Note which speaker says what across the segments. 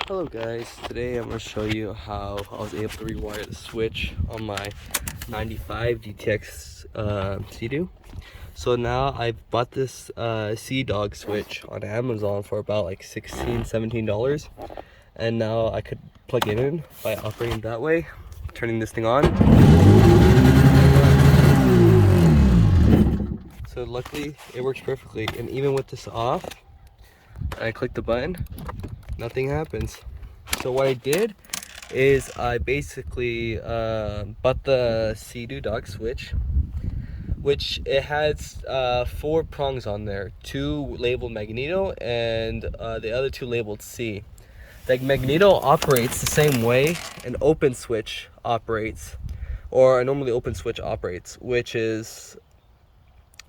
Speaker 1: Hello guys, today I'm going to show you how I was able to rewire the switch on my 95 GTX seadoo. So now I bought this seadog switch on Amazon for about like $16-17, and now I could plug it in by operating that way, turning this thing on. So luckily it works perfectly, and even with this off, I click the button, nothing happens. So what I did is I basically bought the seadog switch, which it has 4 prongs on there, 2 labeled magneto and the other 2 labeled C. The magneto operates the same way an open switch operates, or a normally open switch operates, which is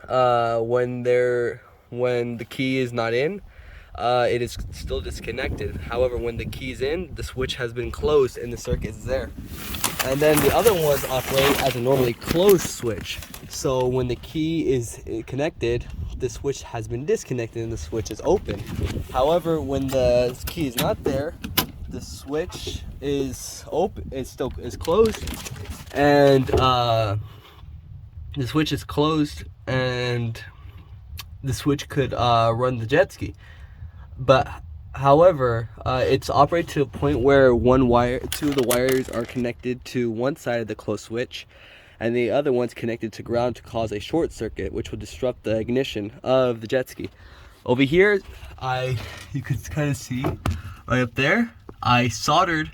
Speaker 1: when the key is not in, it is still disconnected. However, when the key is in, the switch has been closed and the circuit is there. And then the other ones operate as a normally closed switch. So when the key is connected, the switch has been disconnected and the switch is open. However, when the key is not there, the switch is open. It's still closed, and the switch is closed, and the switch could run the Jetski. But however, it's operated to a point where 2 of the wires are connected to one side of the closed switch, and the other one's connected to ground to cause a short circuit, which will disrupt the ignition of the Jetski. Over here, you can kind of see right up there, I soldered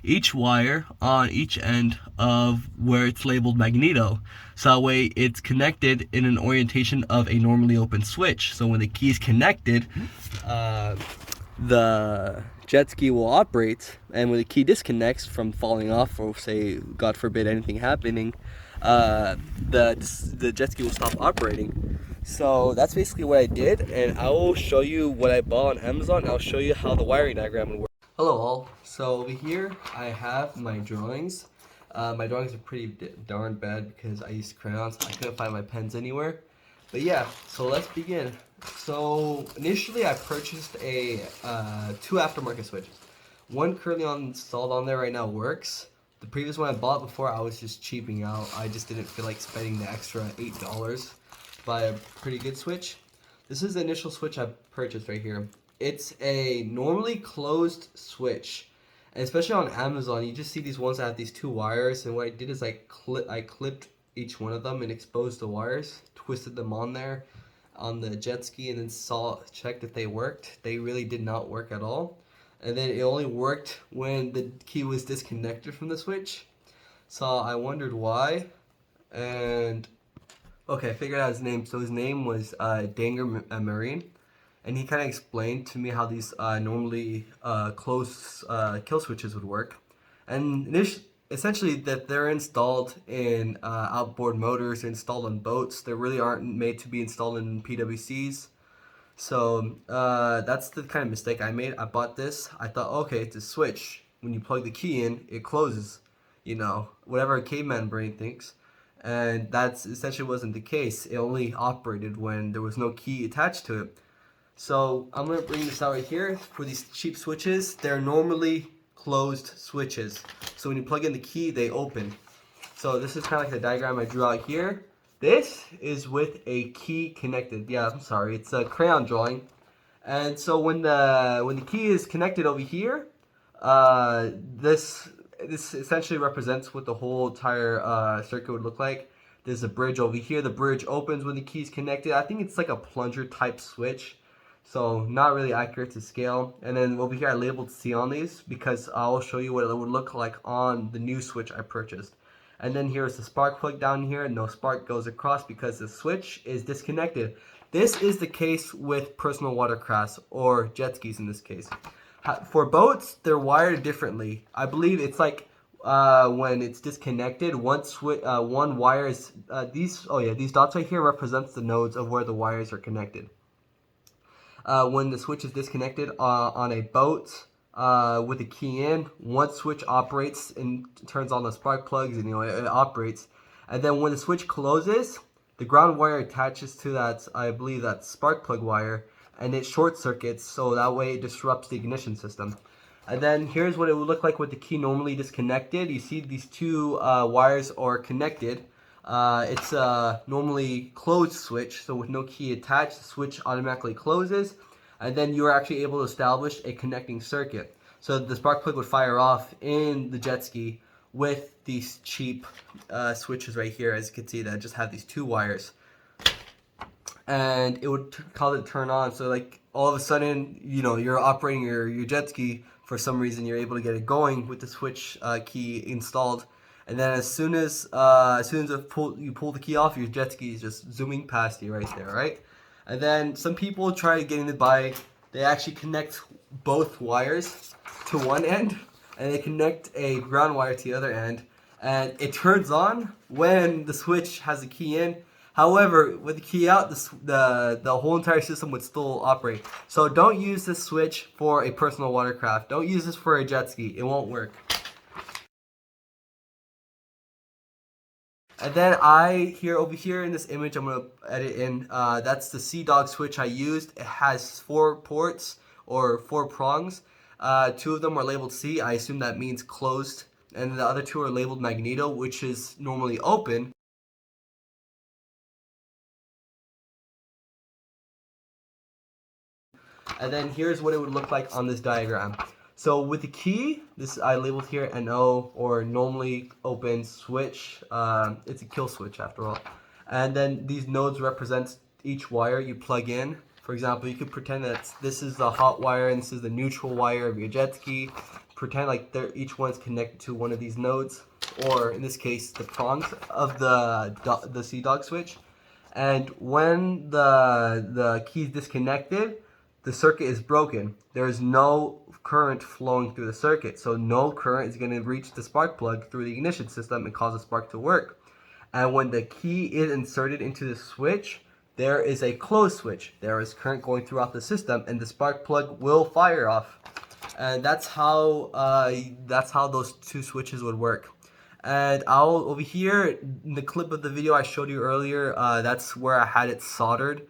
Speaker 1: each wire on each end of where it's labeled magneto, so that way it's connected in an orientation of a normally open switch. So when the key is connected, the Jetski will operate, and when the key disconnects from falling off, or say God forbid anything happening, the Jetski will stop operating. So that's basically what I did, and I will show you what I bought on Amazon. I'll show you how the wiring diagram would work. Hello all. So over here I have my drawings. My drawings are pretty darn bad because I used crayons. I couldn't find my pens anywhere. But yeah, so let's begin. So initially I purchased a 2 aftermarket switches. One currently installed on there right now works. The previous one I bought before, I was just cheaping out. I just didn't feel like spending the extra $8 to buy a pretty good switch. This is the initial switch I purchased right here. It's a normally closed switch, and especially on Amazon, you just see these ones that have these 2 wires. And what I did is I clipped each one of them and exposed the wires, twisted them on there on the Jetski, and then checked if they worked. They really did not work at all, and then it only worked when the key was disconnected from the switch. So I wondered why, and okay, I figured out his name. So his name was Dangar Marine. And he kind of explained to me how these normally closed kill switches would work. And essentially that they're installed in outboard motors, installed on boats. They really aren't made to be installed in PWCs. So that's the kind of mistake I made. I bought this. I thought, okay, it's a switch. When you plug the key in, it closes. You know, whatever a caveman brain thinks. And that's essentially wasn't the case. It only operated when there was no key attached to it. So I'm going to bring this out right here. For these cheap switches, they're normally closed switches. So when you plug in the key, they open. So this is kind of like the diagram I drew out here. This is with a key connected. Yeah, I'm sorry, it's a crayon drawing. And so when the key is connected over here, this essentially represents what the whole entire circuit would look like. There's a bridge over here. The bridge opens when the key is connected. I think it's like a plunger type switch. So not really accurate to scale. And then over here I labeled C on these because I'll show you what it would look like on the new switch I purchased. And then here's the spark plug down here. No spark goes across because the switch is disconnected. This is the case with personal watercrafts, or jet skis in this case. For boats, they're wired differently. I believe it's like when it's disconnected, one wire is these dots right here represents the nodes of where the wires are connected. When the switch is disconnected on a boat with a key in, one switch operates and turns on the spark plugs, and it operates. And then when the switch closes, the ground wire attaches to that, I believe, that spark plug wire, and it short circuits, so that way it disrupts the ignition system. And then here's what it would look like with the key normally disconnected. You see these two wires are connected. It's a normally closed switch, so with no key attached, the switch automatically closes, and then you are actually able to establish a connecting circuit. So the spark plug would fire off in the jet ski with these cheap switches right here, as you can see, that just have these two wires. And it would call it turn on. So like all of a sudden, you know, you're operating your jet ski, for some reason you're able to get it going with the switch key installed. And then as soon as you pull the key off, your jet ski is just zooming past you right there, right? And then some people try getting it by, they actually connect both wires to one end, and they connect a ground wire to the other end, and it turns on when the switch has the key in. However, with the key out, the whole entire system would still operate. So don't use this switch for a personal watercraft. Don't use this for a jet ski. It won't work. And then over here in this image, I'm gonna edit in. That's the seadog switch I used. It has 4 ports or 4 prongs. 2 of them are labeled C. I assume that means closed, and the other 2 are labeled magneto, which is normally open. And then here's what it would look like on this diagram. So with the key, this I labeled here NO, or normally open switch. It's a kill switch after all. And then these nodes represent each wire you plug in. For example, you could pretend that this is the hot wire and this is the neutral wire of your jet ski. Pretend like each one's connected to one of these nodes, or in this case, the prongs of the seadog switch. And when the key is disconnected, the circuit is broken. There is no current flowing through the circuit, so no current is going to reach the spark plug through the ignition system and cause the spark to work. And when the key is inserted into the switch, there is a closed switch. There is current going throughout the system, and the spark plug will fire off. And that's how those 2 switches would work. And over here in the clip of the video I showed you earlier, that's where I had it soldered.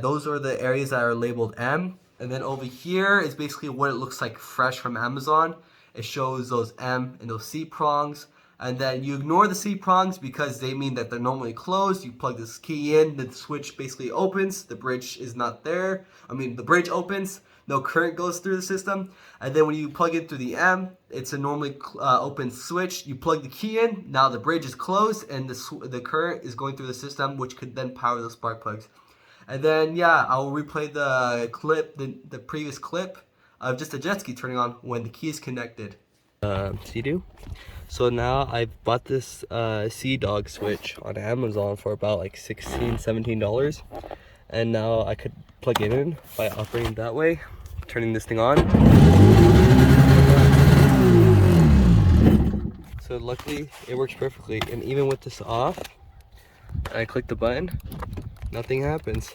Speaker 1: Those are the areas that are labeled M. And then over here is basically what it looks like fresh from Amazon. It shows those M and those C prongs. And then you ignore the C prongs because they mean that they're normally closed. You plug this key in, the switch basically opens, the bridge is not there. The bridge opens, no current goes through the system. And then when you plug it through the M, it's a normally open switch. You plug the key in, now the bridge is closed and the current is going through the system, which could then power the spark plugs. And then, yeah, I'll replay the clip, the previous clip of just a jet ski turning on when the key is connected. Seadoo. So now I bought this seadog switch on Amazon for about like $16-17, and now I could plug it in by operating that way, turning this thing on. So luckily it works perfectly, and even with this off, I click the button, nothing happens.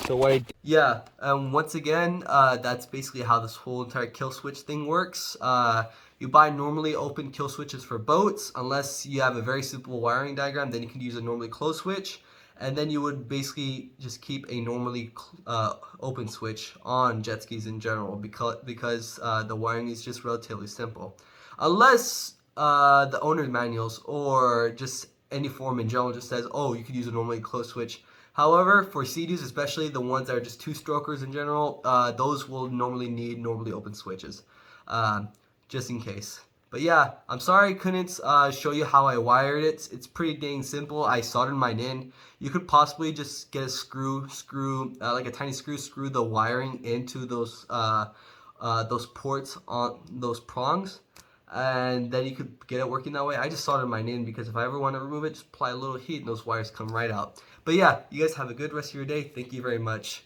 Speaker 1: So once again, that's basically how this whole entire kill switch thing works. You buy normally open kill switches for boats, unless you have a very simple wiring diagram, then you can use a normally closed switch. And then you would basically just keep a normally open switch on jet skis in general, because the wiring is just relatively simple. Unless the owner's manuals or just any form in general just says, oh, you could use a normally closed switch. However, for seadoos, especially the ones that are just 2-strokers in general, those will normally need normally open switches, just in case. But yeah, I'm sorry I couldn't show you how I wired it. It's pretty dang simple. I soldered mine in. You could possibly just get a screw, like a tiny screw the wiring into those ports on those prongs, and then you could get it working that way. I just soldered mine in because if I ever want to remove it, just apply a little heat and those wires come right out. But yeah, you guys have a good rest of your day. Thank you very much.